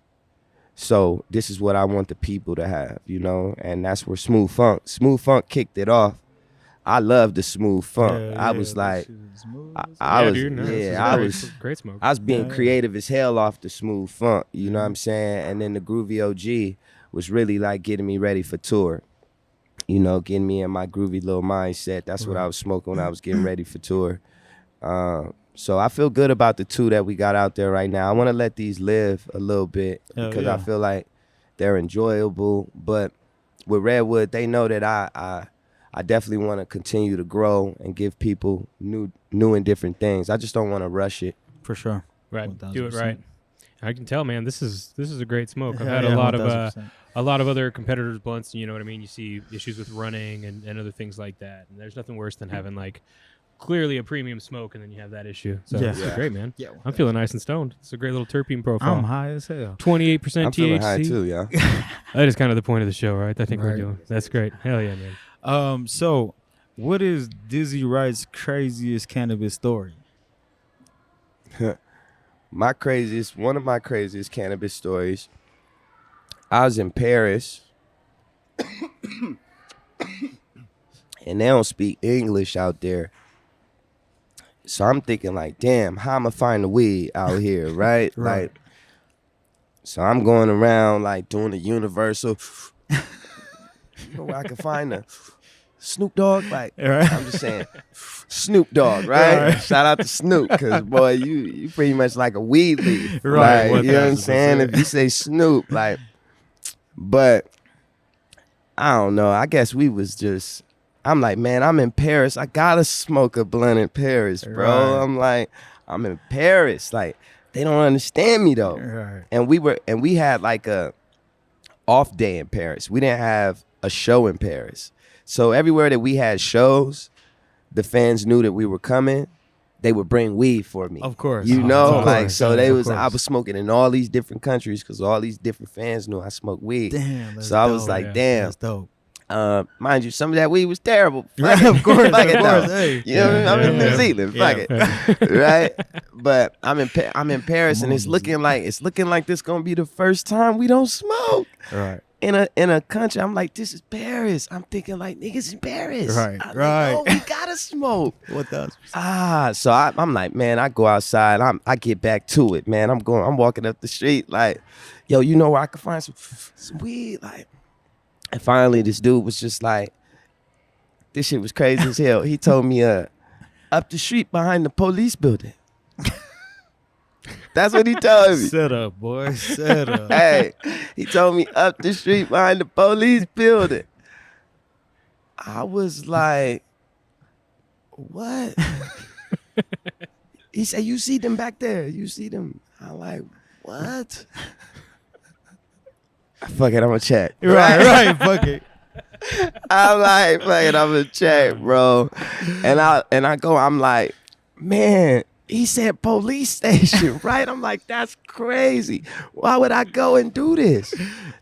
So this is what I want the people to have, you know, and that's where Smooth Funk kicked it off. I love the Smooth Funk. I was like, I was great smoke. I was being creative as hell off the Smooth Funk, you know what I'm saying? And then the Groovy OG was really like getting me ready for tour. you know, getting me in my groovy little mindset. That's what I was smoking when I was getting ready for tour. So I feel good about the 2 that we got out there right now. I want to let these live a little bit because I feel like they're enjoyable. But with Redwood, they know that I definitely want to continue to grow and give people new and different things. I just don't want to rush it. For sure. Right. 1000%. Do it right. I can tell, man. This is a great smoke. I've had a lot of other competitors' blunts. You know what I mean? You see issues with running and other things like that. And there's nothing worse than having like clearly a premium smoke and then you have that issue. So this is great, man. Yeah, I'm feeling nice and stoned. It's a great little terpene profile. I'm high as hell. 28% THC. I'm feeling high too, yeah. That is kind of the point of the show, right? I think we're doing. That's great. Hell yeah, man. So what is Dizzy Wright's craziest cannabis story? One of my craziest cannabis stories. I was in Paris. And they don't speak English out there. So I'm thinking like, damn, how am I find the weed out here, right? Like, so I'm going around like doing the universal. You know where I can find the Snoop Dogg? Like, I'm just saying, Snoop Dogg, right? Shout out to Snoop, because boy, you pretty much like a weed leaf, right? You know what I'm saying? If you say Snoop, like, but I don't know. I guess we was just. I'm like, man, I'm in Paris. I gotta smoke a blunt in Paris, bro. I'm like, I'm in Paris. Like, they don't understand me though. And we had like a off day in Paris. We didn't have a show in Paris. So everywhere that we had shows, the fans knew that we were coming. They would bring weed for me. Of course. You know, like, so I was smoking in all these different countries because all these different fans knew I smoked weed. Damn. So I was like, damn. That's dope. Mind you, some of that weed was terrible. Right, of course, Fuck it, though. Hey. You know what I mean? I'm in New Zealand. Fuck it, right? But I'm in Paris, and it's looking like this gonna be the first time we don't smoke. Right. In a country, I'm like, this is Paris. I'm thinking like niggas in Paris. Right, I'm right. Like, oh, we gotta smoke. What does? So I'm like, man, I go outside. I get back to it, man. I'm walking up the street like, yo, you know where I can find some weed, like. And finally, this dude was just like, this shit was crazy as hell. He told me, up the street behind the police building. That's what he told me. Set up, boy. Set up. Hey, he told me up the street behind the police building. I was like, what? He said, you see them back there. You see them. I'm like, what? Fuck it, I'm gonna check. Right, fuck it. I'm like, fuck it, I'm gonna check, bro. And I go, I'm like, man, he said police station, right? I'm like, that's crazy. Why would I go and do this?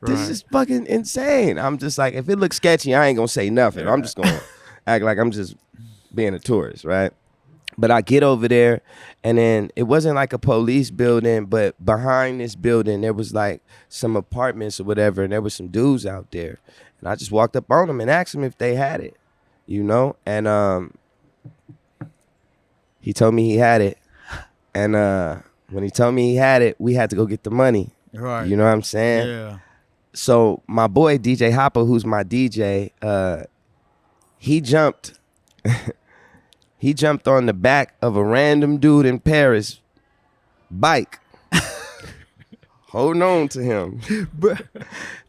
This is fucking insane. I'm just like, if it looks sketchy, I ain't gonna say nothing. I'm just gonna act like I'm just being a tourist, right? But I get over there, and then it wasn't like a police building, but behind this building, there was like some apartments or whatever, and there was some dudes out there. And I just walked up on them and asked them if they had it, you know? And he told me he had it. And when he told me he had it, we had to go get the money. Right. You know what I'm saying? Yeah. So my boy, DJ Hopper, who's my DJ, he jumped... He jumped on the back of a random dude in Paris bike, holding on to him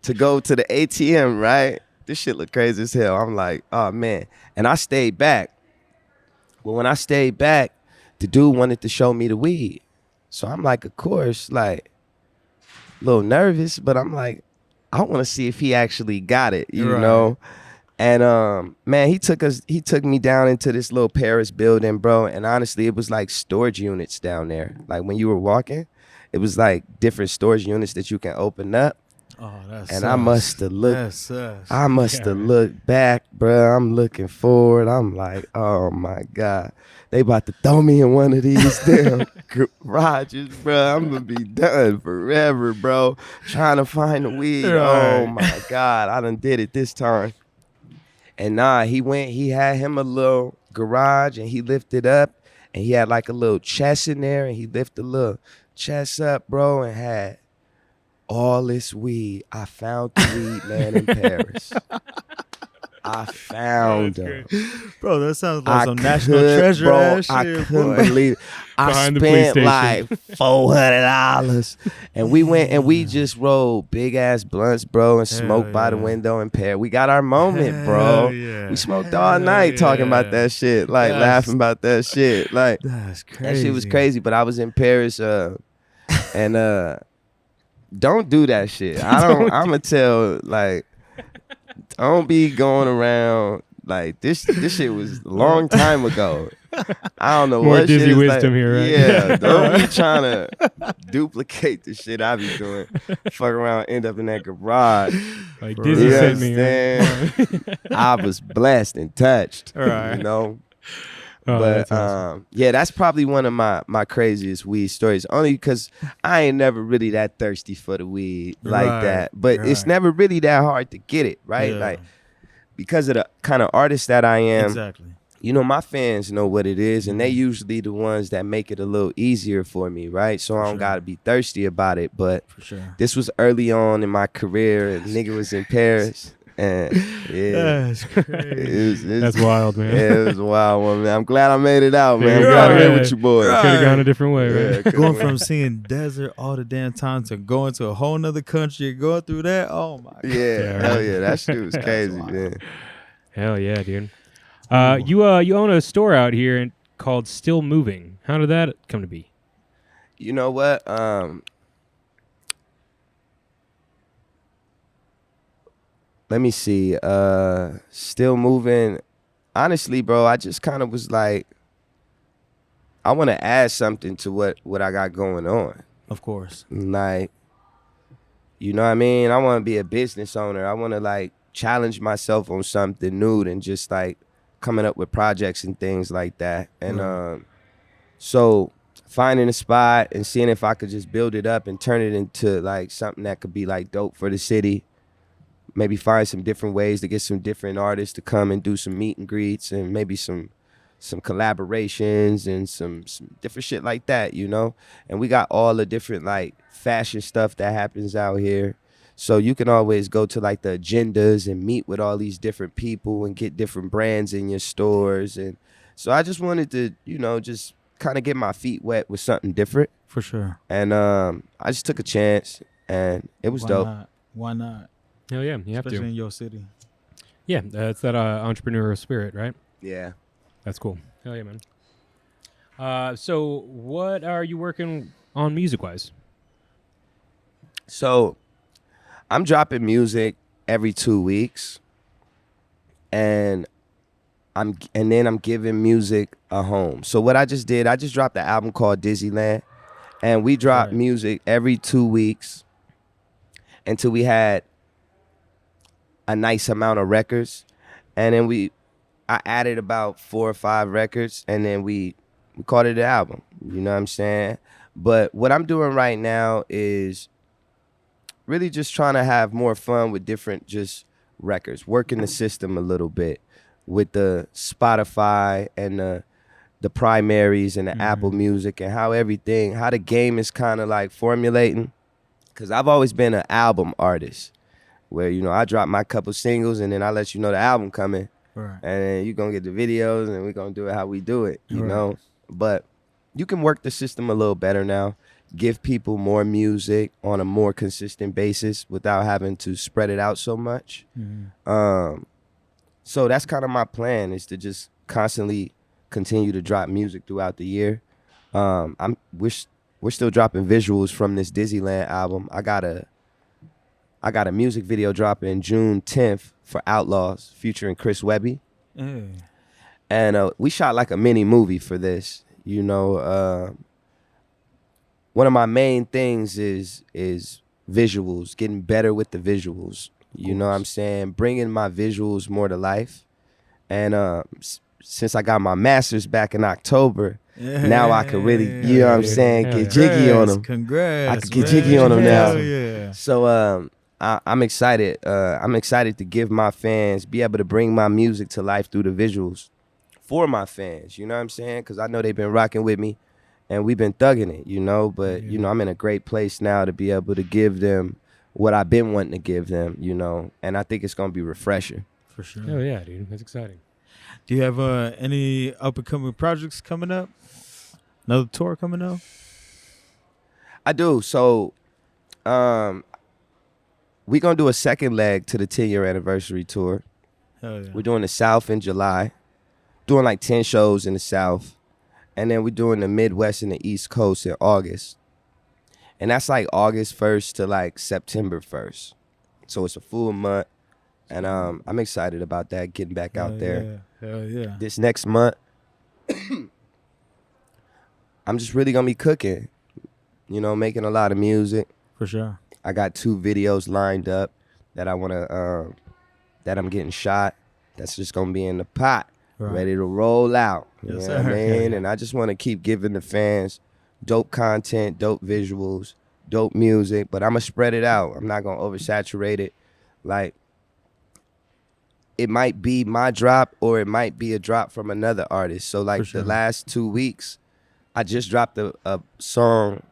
to go to the ATM, right? This shit look crazy as hell. I'm like, oh, man. And I stayed back. Well, when I stayed back, the dude wanted to show me the weed. So I'm like, of course, like, a little nervous, but I'm like, I want to see if he actually got it, you know? And man, he took me down into this little Paris building, bro. And honestly, it was like storage units down there. Like when you were walking, it was like different storage units that you can open up. Oh, that's and sus. I must have looked. I must have looked back, bro. I'm looking forward. I'm like, oh my God, they about to throw me in one of these damn garages, bro. I'm gonna be done forever, bro. Trying to find the weed. Oh my God, I done did it this time. And he had him a little garage and he lifted up and he had like a little chest in there and he lifted a little chest up, bro, and had all this weed. I found the weed, man, in Paris. I found them. Bro, that sounds like some national treasure ass shit. I couldn't boy. believe it. I Behind the police spent like station. $400. And we went and we just rolled big ass blunts, bro, and smoked by the window in Paris. We got our moment, bro. Yeah. We smoked all night talking about that shit, like laughing about that shit. Like That's crazy. that shit was crazy. But I was in Paris and don't do that shit. I'ma tell, like, don't be going around like this shit was a long time ago. I don't know More what Dizzy shit is wisdom like, here, right? Yeah, don't be trying to duplicate the shit I be doing. Fuck around, end up in that garage. Like For Dizzy real. sent me. Right? I was blessed and touched. Right. You know? Oh, But that's awesome. yeah, that's probably one of my craziest weed stories. Only because I ain't never really that thirsty for the weed like Right, that. But it's right. never really that hard to get it, right? Yeah. Like because of the kind of artist that I am. Exactly. You know, my fans know what it is, and they usually the ones that make it a little easier for me, right? So I don't sure. gotta be thirsty about it. But For sure. this was early on in my career, and nigga was in Paris, and yeah. That's crazy. It's That's wild, man. Yeah, it was a wild one, man. I'm glad I made it out, man. Yeah, I'm you glad I'm got here it. with you boys. Right. Could have gone a different way, right? Yeah, could've Going went. from seeing desert all the damn time to going to a whole nother country and going through that. Oh my God. Yeah, hell yeah, that shit was crazy, wild. man. Hell yeah, dude. You own a store out here called Still Moving. How did that come to be? You know what? Let me see. Still moving. Honestly, bro, I just kind of was like, I want to add something to what I got going on. Of course. Like, you know what I mean? I want to be a business owner. I want to like challenge myself on something new than just like coming up with projects and things like that. And so finding a spot and seeing if I could just build it up and turn it into like something that could be like dope for the city. Maybe find some different ways to get some different artists to come and do some meet and greets and maybe some collaborations and some different shit like that, you know? And we got all the different like fashion stuff that happens out here. So you can always go to like the agendas and meet with all these different people and get different brands in your stores. And so I just wanted to, you know, just kind of get my feet wet with something different. For sure. And I just took a chance and it was dope. Not? Why not? Hell yeah, you have Especially to. in your city. Yeah, that's that entrepreneurial spirit, right? Yeah. That's cool. Hell yeah, man. So what are you working on music-wise? So I'm dropping music every 2 weeks, and then I'm giving music a home. So what I just did, I just dropped an album called Dizzyland, and we drop Right. music every 2 weeks until we had a nice amount of records, and then I added about 4 or 5 records, and then we called it an album. You know what I'm saying? But what I'm doing right now is really just trying to have more fun with different just records, working the system a little bit with the Spotify and the primaries and the Apple Music and how the game is kind of like formulating. Because I've always been an album artist where, you know, I drop my couple singles and then I let you know the album coming. Right. And then you're going to get the videos and we're going to do it how we do it, you Right. know? But you can work the system a little better now, give people more music on a more consistent basis without having to spread it out so much. So that's kind of my plan, is to just constantly continue to drop music throughout the year. We're still dropping visuals from this Dizzyland album. I got a music video dropping June 10th for Outlaws featuring Chris Webby. Hey. And we shot like a mini movie for this. You know, one of my main things is visuals, getting better with the visuals. You know what I'm saying? Bringing my visuals more to life. And since I got my master's back in October, now I can really, you know what I'm saying, Yeah. get jiggy on them. Congrats. I can get man. jiggy on 'em now. Hell yeah. So I'm excited. I'm excited to give my fans, be able to bring my music to life through the visuals for my fans. You know what I'm saying? Because I know they've been rocking with me and we've been thugging it, you know. But, you know, I'm in a great place now to be able to give them what I've been wanting to give them, you know. And I think it's going to be refreshing. For sure. Oh yeah, dude, that's exciting. Do you have any up and coming projects coming up? Another tour coming up? I do. So, we gonna do a second leg to the 10-year anniversary tour. Hell yeah. We're doing the South in July, doing like 10 shows in the South, and then we're doing the Midwest and the East Coast in August. And that's like August 1st to like September 1st. So it's a full month, and I'm excited about that, getting back out there. Yeah. Hell yeah. This next month, I'm just really gonna be cooking, making a lot of music. For sure. I got 2 videos lined up that I wanna that I'm getting shot. That's just gonna be in the pot, ready to roll out. You Yes, know what I sir. mean? And I just wanna keep giving the fans dope content, dope visuals, dope music, but I'm gonna spread it out. I'm not gonna oversaturate it. Like, it might be my drop or it might be a drop from another artist. So like sure. the last 2 weeks, I just dropped a song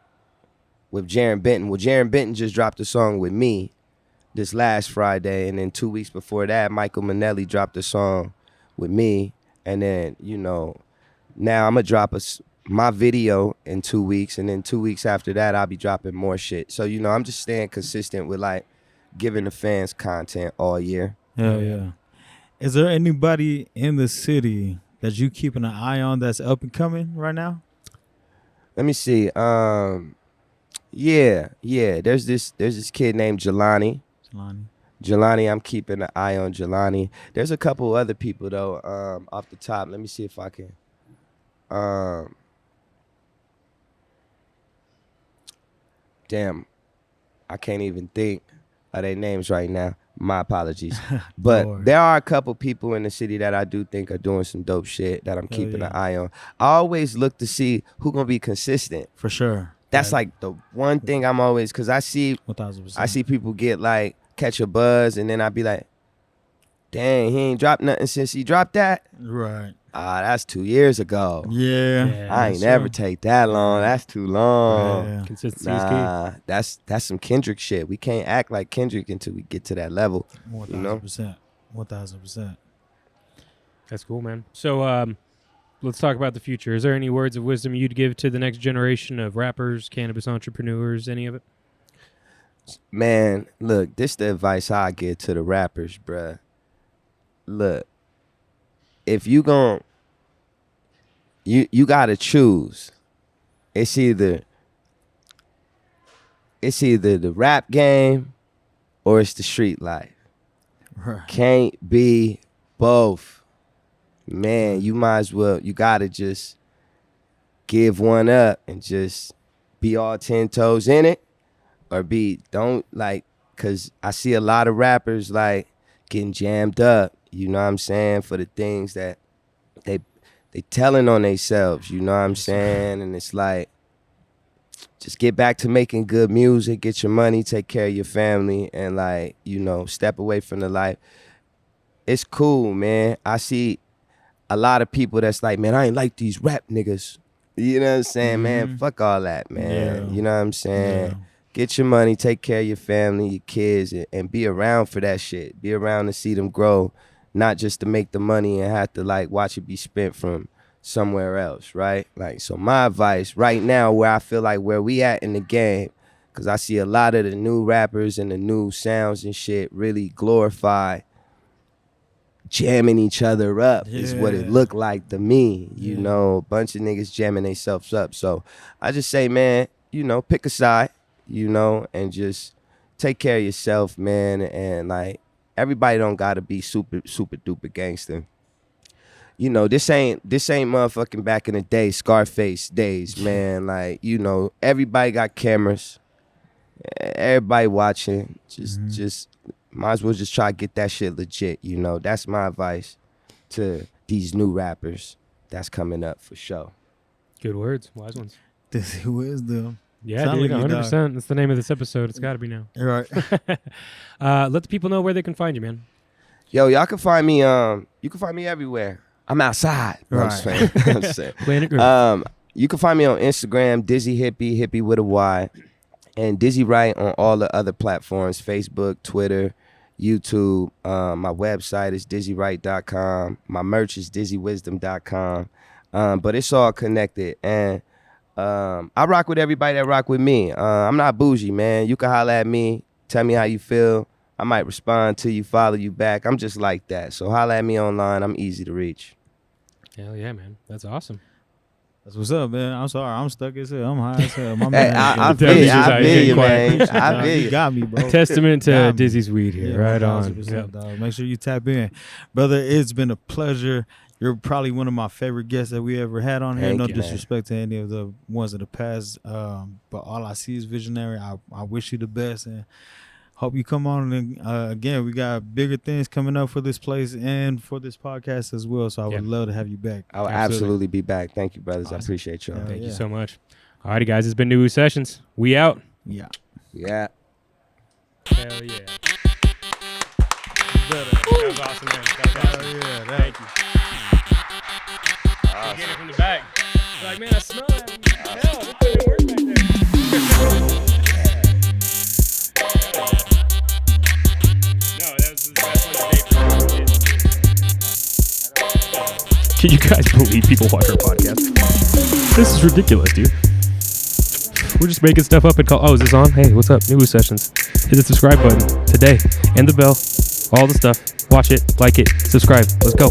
with Jaron Benton. Well, Jaron Benton just dropped a song with me this last Friday, and then 2 weeks before that, Michael Manelli dropped a song with me, and then now I'm gonna drop my video in 2 weeks, and then 2 weeks after that, I'll be dropping more shit. So I'm just staying consistent with like giving the fans content all year. Hell yeah. Is there anybody in the city that you keeping an eye on that's up and coming right now? Let me see. Yeah. There's this kid named Jelani. Jelani, I'm keeping an eye on Jelani. There's a couple other people though, off the top. Let me see if I can. Damn, I can't even think of their names right now. My apologies. But there are a couple people in the city that I do think are doing some dope shit that I'm keeping an eye on. I always look to see who gonna be consistent. For sure. That's like the one thing I'm always, because I see 1000%. I see people get like catch a buzz, and then I be like, dang, he ain't dropped nothing since he dropped that. Right. That's 2 years ago. Yeah. I ain't never take that long. That's too long. Yeah. Consistency is key. That's some Kendrick shit. We can't act like Kendrick until we get to that level. 1000%. 1000%. That's cool, man. So let's talk about the future. Is there any words of wisdom you'd give to the next generation of rappers, cannabis entrepreneurs, any of it? Man, look, this the advice I give to the rappers, bruh. Look, if you gon' you gotta choose. It's either the rap game or it's the street life. Right. Can't be both. Man, you might as well, you gotta just give one up and just be all 10 toes in it, or cause I see a lot of rappers like getting jammed up, you know what I'm saying, for the things that they telling on themselves, you know what I'm saying? And it's like, just get back to making good music, get your money, take care of your family, and like, step away from the life. It's cool, man. I see a lot of people that's like, man, I ain't like these rap niggas. You know what I'm saying, man? Fuck all that, man. Yeah. You know what I'm saying? Yeah. Get your money, take care of your family, your kids, and be around for that shit. Be around to see them grow, not just to make the money and have to like watch it be spent from somewhere else, right? Like, so my advice right now, where I feel like where we at in the game, because I see a lot of the new rappers and the new sounds and shit really glorify jamming each other up is what it looked like to me. You know, a bunch of niggas jamming themselves up. So I just say, man, pick a side, and just take care of yourself, man. And like, everybody don't gotta be super, super duper gangster. This ain't motherfucking back in the day, Scarface days, man. Like, everybody got cameras, everybody watching. Just might as well just try to get that shit legit, That's my advice to these new rappers that's coming up for sure. Good words, wise ones. Dizzy wisdom. Yeah, Sound dude, like you, 100%. That's the name of this episode. It's got to be now. Right. Let the people know where they can find you, man. Yo, y'all can find me. You can find me everywhere. I'm outside. Right. I'm just saying. Planet Earth. You can find me on Instagram, Dizzy Hippie with a Y, and Dizzy Wright on all the other platforms, Facebook, Twitter, YouTube. My website is DizzyWright.com. My merch is DizzyWisdom.com. But it's all connected. And I rock with everybody that rock with me. I'm not bougie, man. You can holler at me, tell me how you feel. I might respond to you, follow you back. I'm just like that. So holler at me online. I'm easy to reach. Hell yeah, man. That's awesome. That's what's up, man. I'm sorry. I'm stuck as hell. I'm high as hell. My Hey, man. I feel you, man. I feel You you. got me, bro. Testament to Got me. Dizzy's weed here. Yeah, Right on. 1000%, Yep. dog. Make sure you tap in. Brother, it's been a pleasure. You're probably one of my favorite guests that we ever had on here. Thank No you, man. disrespect to any of the ones of the past, but all I see is visionary. I wish you the best and hope you come on. And again, we got bigger things coming up for this place and for this podcast as well. So I would love to have you back. I'll absolutely be back. Thank you, brothers. I appreciate y'all. Thank you so much. All righty, guys. It's been NuWu Sessions. We out. Yeah. Yeah. Hell yeah. That was awesome, man. That was awesome. Yeah, Thank you. Awesome. Get it from the back. Like, man, I smell that. Hell, they put in work back there. No, that was the best one to date. Can you guys believe people watch our podcast? This is ridiculous, dude. We're just making stuff up and call. Oh, is this on? Hey, what's up? NuWu Sessions. Hit the subscribe button today and the bell. All the stuff. Watch it, like it, subscribe. Let's go.